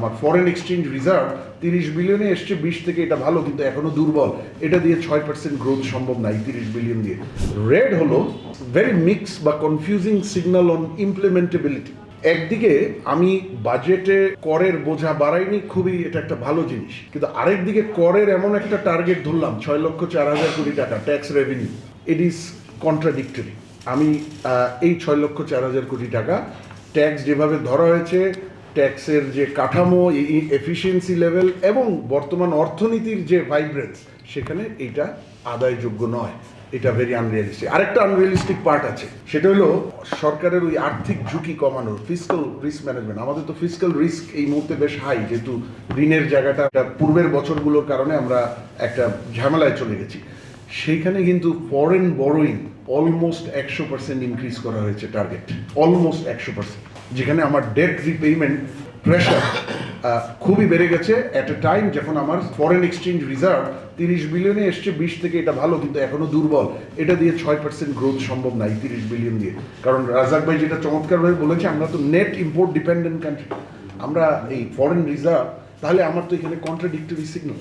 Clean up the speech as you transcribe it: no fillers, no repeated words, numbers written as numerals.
আমার foreign exchange reserve 30 বিলিয়নে এসছে 20 থেকে, এটা ভালো কিন্তু এখনো দুর্বল, এটা দিয়ে 6% গ্রোথ সম্ভব নাই 30 বিলিয়ন দিয়ে। রেড হলো ভেরি মিক্স বা কনফিউজিং সিগন্যাল অন ইমপ্লিমেন্টেবিলিটি। একদিকে আমি বাজেটে করের বোঝা বাড়াইনি, খুবই এটা একটা ভালো জিনিস, কিন্তু আরেকদিকে করের এমন একটা টার্গেট ধরলাম 6,04,000 কোটি টাকা tax revenue, it is contradictory. আমি এই 6,04,000 কোটি টাকা ট্যাক্স যেভাবে ধরা হয়েছে, ট্যাক্সের যে কাঠামো, এফিসিয়েন্সি লেভেল এবং বর্তমান অর্থনীতির যে ভাইব্রেন্স, সেখানে এইটা আদায়যোগ্য নয়, এটা ভেরি আনরিয়ালিস্টিক। আরেকটা আনরিয়ালিস্টিক পার্ট আছে, সেটা হলো সরকারের ওই আর্থিক ঝুঁকি কমানোর, ফিসক্যাল রিস্ক ম্যানেজমেন্ট। আমাদের তো ফিসক্যাল রিস্ক এই মুহূর্তে বেশ হাই, যেহেতু ঋণের জায়গাটা পূর্বের বছরগুলোর কারণে আমরা একটা ঝামেলায় চলে গেছি। সেইখানে কিন্তু ফরেন বরোয়িং অলমোস্ট 100% ইনক্রিজ করা হয়েছে, টার্গেট অলমোস্ট 100%, যেখানে আমার ডেট রিপেমেন্ট প্রেশার খুবই বেড়ে গেছে অ্যাট এ টাইম যখন আমার ফরেন এক্সচেঞ্জ রিজার্ভ 30 বিলিয়নে এসছে 20 থেকে, এটা ভালো কিন্তু এখনো দুর্বল, এটা দিয়ে 6% গ্রোথ সম্ভব নাই 30 বিলিয়ন দিয়ে। কারণ রাজাক ভাই যেটা চমৎকারভাবে বলেছে, আমরা তো নেট ইম্পোর্ট ডিপেন্ডেন্ট কান্ট্রি, আমরা এই ফরেন রিজার্ভ, তাহলে আমার তো এখানে কন্ট্রাডিক্টরি সিগন্যাল।